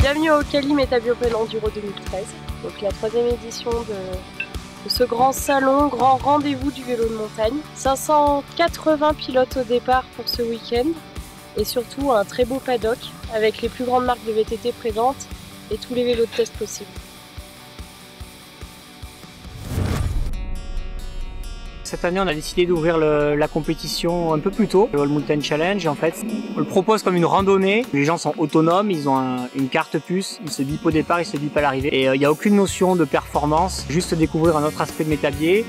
Bienvenue au Cali Métabie Open Enduro 2013, donc la 3e édition de ce grand salon, grand rendez-vous du vélo de montagne. 580 pilotes au départ pour ce week-end et surtout un très beau paddock avec les plus grandes marques de VTT présentes et tous les vélos de test possibles. Cette année, on a décidé d'ouvrir la compétition un peu plus tôt, le All Mountain Challenge. En fait, on le propose comme une randonnée. Les gens sont autonomes, ils ont une carte puce, ils se bipent au départ, ils se bipent à l'arrivée. Et il n'y a aucune notion de performance, juste découvrir un autre aspect de métabier.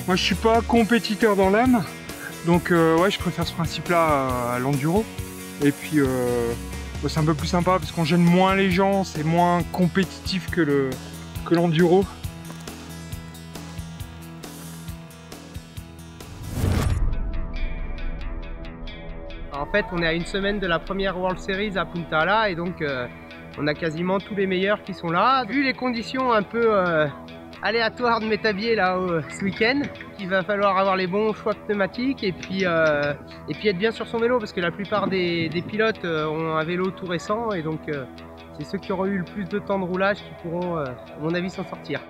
Moi, je suis pas compétiteur dans l'âme, donc ouais, je préfère ce principe-là à l'enduro. Et puis, c'est un peu plus sympa parce qu'on gêne moins les gens, c'est moins compétitif que l'enduro. En fait, on est à une semaine de la première World Series à Punta Ala et donc on a quasiment tous les meilleurs qui sont là. Vu les conditions un peu aléatoires de métabier là ce week-end, il va falloir avoir les bons choix de pneumatiques et puis être bien sur son vélo parce que la plupart des pilotes ont un vélo tout récent et donc c'est ceux qui auront eu le plus de temps de roulage qui pourront, à mon avis, s'en sortir.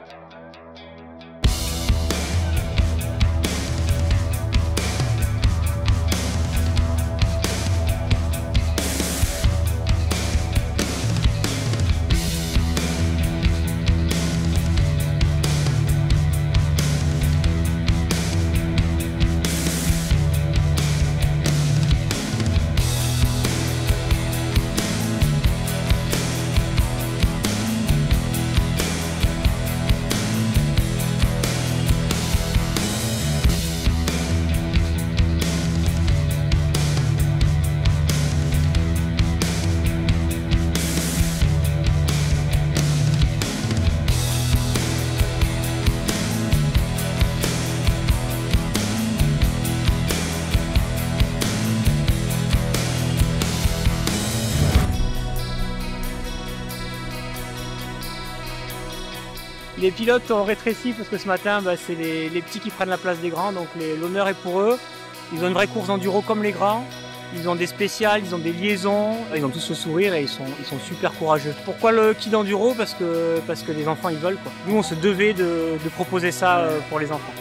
Les pilotes ont rétréci parce que ce matin, c'est les petits qui prennent la place des grands, donc l'honneur est pour eux. Ils ont une vraie course d'enduro comme les grands. Ils ont des spéciales, ils ont des liaisons, ils ont tous le sourire et ils sont super courageux. Pourquoi le kit d'enduro? Parce que les enfants ils veulent, quoi. Nous on se devait de proposer ça pour les enfants.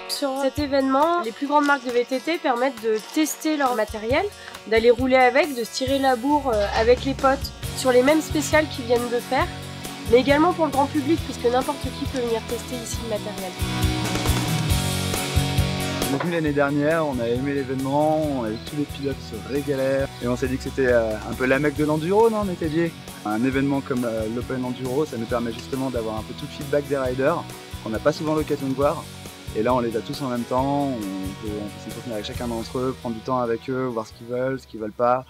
Sur cet événement, les plus grandes marques de VTT permettent de tester leur matériel, d'aller rouler avec, de se tirer la bourre avec les potes sur les mêmes spéciales qu'ils viennent de faire, mais également pour le grand public puisque n'importe qui peut venir tester ici le matériel. On est venu l'année dernière, on a aimé l'événement, on a vu tous les pilotes se régaler et on s'est dit que c'était un peu la mecque de l'enduro, non métabier? Un événement comme l'Open Enduro, ça nous permet justement d'avoir un peu tout le feedback des riders qu'on n'a pas souvent l'occasion de voir. Et là on les a tous en même temps, on peut s'entretenir avec chacun d'entre eux, prendre du temps avec eux, voir ce qu'ils veulent pas.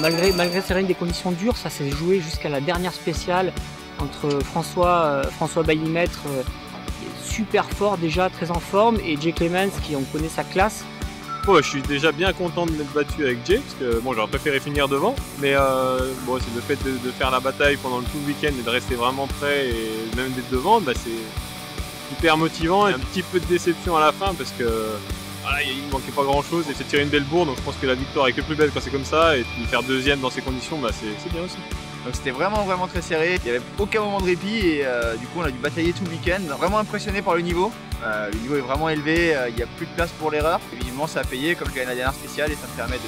Malgré des conditions dures, ça s'est joué jusqu'à la dernière spéciale entre François Baillimètre, qui est super fort déjà, très en forme, et Jay Clemens qui on connaît sa classe. Je suis déjà bien content de m'être battu avec Jay, parce que bon, j'aurais préféré finir devant, mais c'est le fait de faire la bataille pendant tout le week-end et de rester vraiment prêt et même d'être devant, c'est hyper motivant et un petit peu de déception à la fin parce que voilà, il ne manquait pas grand chose et c'est tirer une belle bourre, donc je pense que la victoire est que plus belle quand c'est comme ça et puis faire deuxième dans ces conditions, c'est bien aussi. Donc c'était vraiment très serré, il n'y avait aucun moment de répit et du coup on a dû batailler tout le week-end, vraiment impressionné par le niveau. Le niveau est vraiment élevé, il n'y a plus de place pour l'erreur. Évidemment ça a payé comme j'ai gagné la dernière spéciale et ça me permet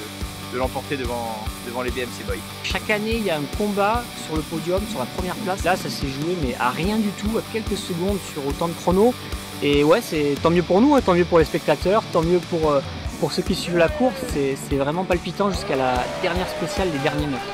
de l'emporter devant les BMC Boys. Chaque année il y a un combat sur le podium, sur la première place. Là ça s'est joué mais à rien du tout, à quelques secondes sur autant de chronos. Et ouais, c'est tant mieux pour nous, hein, tant mieux pour les spectateurs, tant mieux pour ceux qui suivent la course. C'est vraiment palpitant jusqu'à la dernière spéciale des derniers mètres.